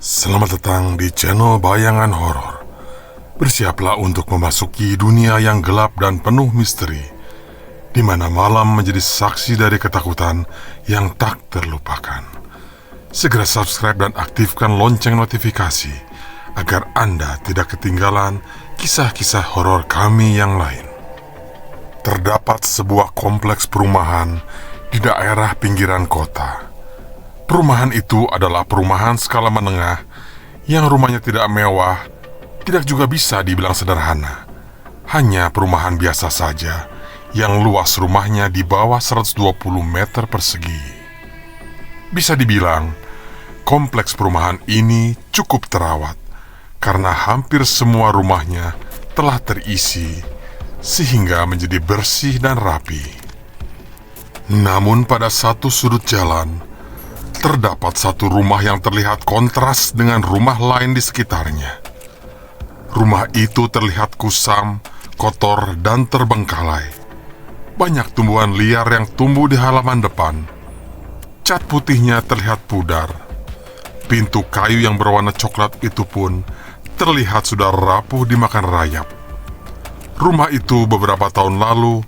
Selamat datang di channel Bayangan Horor. Bersiaplah untuk memasuki dunia yang gelap dan penuh misteri, di mana malam menjadi saksi dari ketakutan yang tak terlupakan. Segera subscribe dan aktifkan lonceng notifikasi agar Anda tidak ketinggalan kisah-kisah horor kami yang lain. Terdapat sebuah kompleks perumahan di daerah pinggiran kota. Perumahan itu adalah perumahan skala menengah yang rumahnya tidak mewah, tidak juga bisa dibilang sederhana. Hanya perumahan biasa saja yang luas rumahnya di bawah 120 meter persegi. Bisa dibilang, kompleks perumahan ini cukup terawat karena hampir semua rumahnya telah terisi sehingga menjadi bersih dan rapi. Namun pada satu sudut jalan, terdapat satu rumah yang terlihat kontras dengan rumah lain di sekitarnya. Rumah itu terlihat kusam, kotor, dan terbengkalai. Banyak tumbuhan liar yang tumbuh di halaman depan. Cat putihnya terlihat pudar. Pintu kayu yang berwarna coklat itu pun terlihat sudah rapuh dimakan rayap. Rumah itu beberapa tahun lalu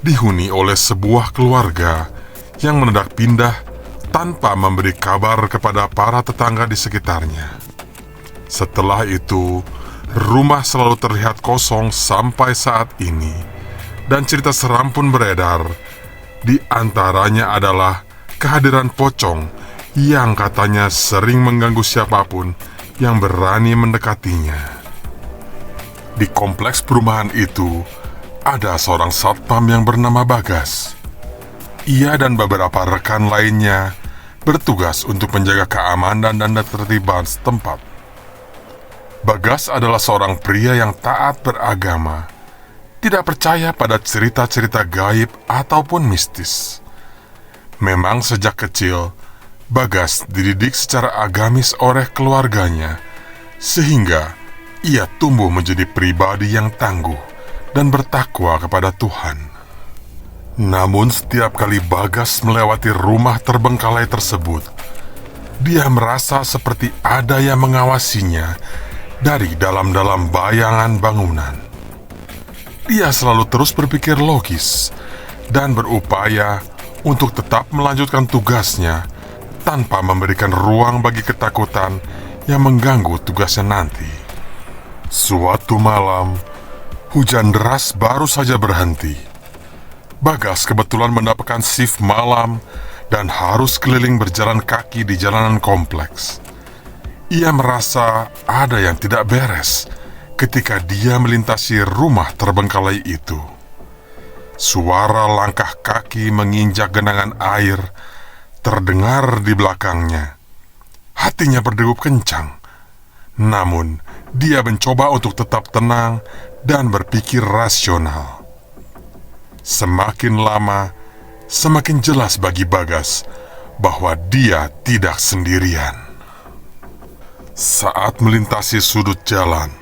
dihuni oleh sebuah keluarga yang mendadak pindah tanpa memberi kabar kepada para tetangga di sekitarnya. Setelah itu, rumah selalu terlihat kosong sampai saat ini, dan cerita seram pun beredar. Di antaranya adalah kehadiran pocong yang katanya sering mengganggu siapapun yang berani mendekatinya. Di kompleks perumahan itu, ada seorang satpam yang bernama Bagas. Ia dan beberapa rekan lainnya bertugas untuk menjaga keamanan dan ketertiban setempat. Bagas adalah seorang pria yang taat beragama, tidak percaya pada cerita-cerita gaib ataupun mistis. Memang sejak kecil, Bagas dididik secara agamis oleh keluarganya, sehingga ia tumbuh menjadi pribadi yang tangguh dan bertakwa kepada Tuhan. Namun setiap kali Bagas melewati rumah terbengkalai tersebut, dia merasa seperti ada yang mengawasinya dari dalam-dalam bayangan bangunan. Dia selalu terus berpikir logis dan berupaya untuk tetap melanjutkan tugasnya tanpa memberikan ruang bagi ketakutan yang mengganggu tugasnya nanti. Suatu malam, hujan deras baru saja berhenti. Bagas kebetulan mendapatkan shift malam dan harus keliling berjalan kaki di jalanan kompleks. Ia merasa ada yang tidak beres ketika dia melintasi rumah terbengkalai itu. Suara langkah kaki menginjak genangan air terdengar di belakangnya. Hatinya berdegup kencang. Namun, dia mencoba untuk tetap tenang dan berpikir rasional. Semakin lama, semakin jelas bagi Bagas bahwa dia tidak sendirian. Saat melintasi sudut jalan,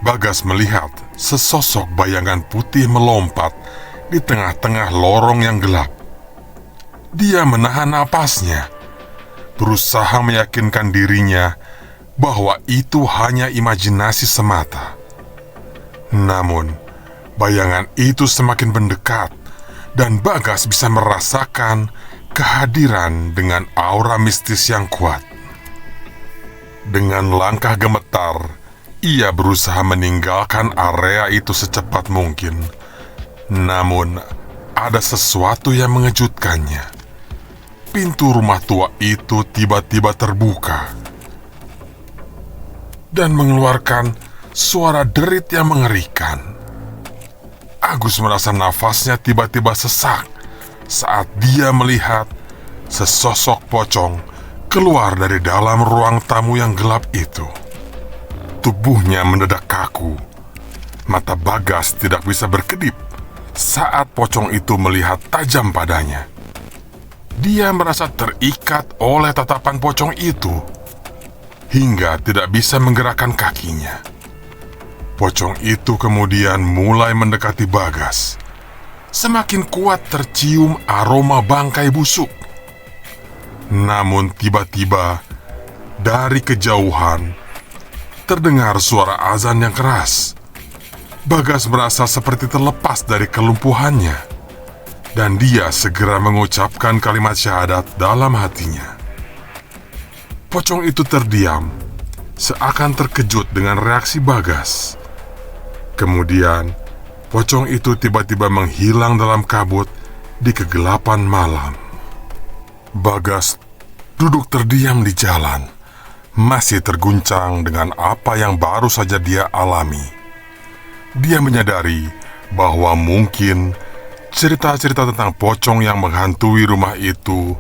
Bagas melihat sesosok bayangan putih melompat di tengah-tengah lorong yang gelap. Dia menahan napasnya, berusaha meyakinkan dirinya bahwa itu hanya imajinasi semata. Namun, bayangan itu semakin mendekat dan Bagas bisa merasakan kehadiran dengan aura mistis yang kuat. Dengan langkah gemetar, ia berusaha meninggalkan area itu secepat mungkin. Namun, ada sesuatu yang mengejutkannya. Pintu rumah tua itu tiba-tiba terbuka dan mengeluarkan suara derit yang mengerikan. Agus merasa nafasnya tiba-tiba sesak saat dia melihat sesosok pocong keluar dari dalam ruang tamu yang gelap itu. Tubuhnya mendadak kaku. Mata Bagas tidak bisa berkedip saat pocong itu melihat tajam padanya. Dia merasa terikat oleh tatapan pocong itu hingga tidak bisa menggerakkan kakinya. Pocong itu kemudian mulai mendekati Bagas. Semakin kuat tercium aroma bangkai busuk. Namun tiba-tiba Dari kejauhan, terdengar suara azan yang keras. Bagas merasa seperti terlepas dari kelumpuhannya, dan dia segera mengucapkan kalimat syahadat dalam hatinya. Pocong itu terdiam, seakan terkejut dengan reaksi Bagas. Kemudian, pocong itu tiba-tiba menghilang dalam kabut di kegelapan malam. Bagas duduk terdiam di jalan, masih terguncang dengan apa yang baru saja dia alami. Dia menyadari bahwa mungkin cerita-cerita tentang pocong yang menghantui rumah itu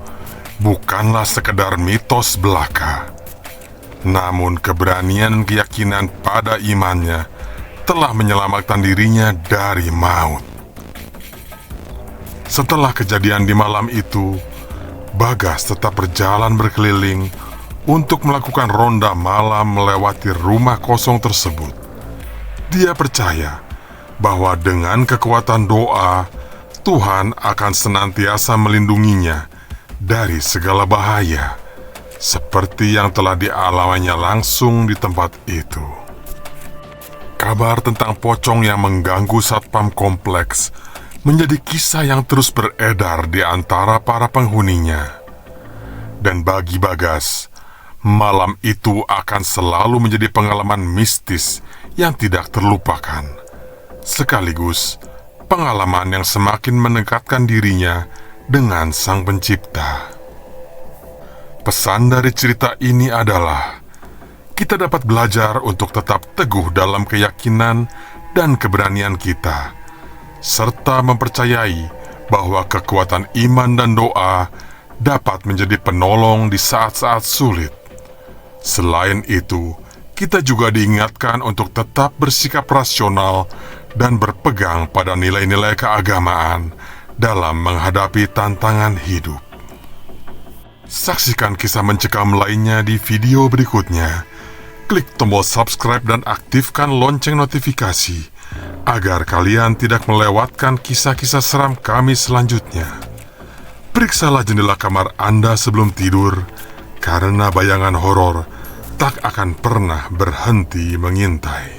bukanlah sekedar mitos belaka. Namun keberanian dan keyakinan pada imannya telah menyelamatkan dirinya dari maut. Setelah kejadian di malam itu, Bagas tetap berjalan berkeliling untuk melakukan ronda malam melewati rumah kosong tersebut. Dia percaya bahwa dengan kekuatan doa, Tuhan akan senantiasa melindunginya dari segala bahaya, seperti yang telah dialaminya langsung di tempat itu. Kabar tentang pocong yang mengganggu satpam kompleks menjadi kisah yang terus beredar di antara para penghuninya. Dan bagi Bagas, malam itu akan selalu menjadi pengalaman mistis yang tidak terlupakan. Sekaligus pengalaman yang semakin mendekatkan dirinya dengan Sang Pencipta. Pesan dari cerita ini adalah kita dapat belajar untuk tetap teguh dalam keyakinan dan keberanian kita, serta mempercayai bahwa kekuatan iman dan doa dapat menjadi penolong di saat-saat sulit. Selain itu, kita juga diingatkan untuk tetap bersikap rasional dan berpegang pada nilai-nilai keagamaan dalam menghadapi tantangan hidup. Saksikan kisah mencekam lainnya di video berikutnya. Klik tombol subscribe dan aktifkan lonceng notifikasi agar kalian tidak melewatkan kisah-kisah seram kami selanjutnya. Periksalah jendela kamar Anda sebelum tidur, karena bayangan horor tak akan pernah berhenti mengintai.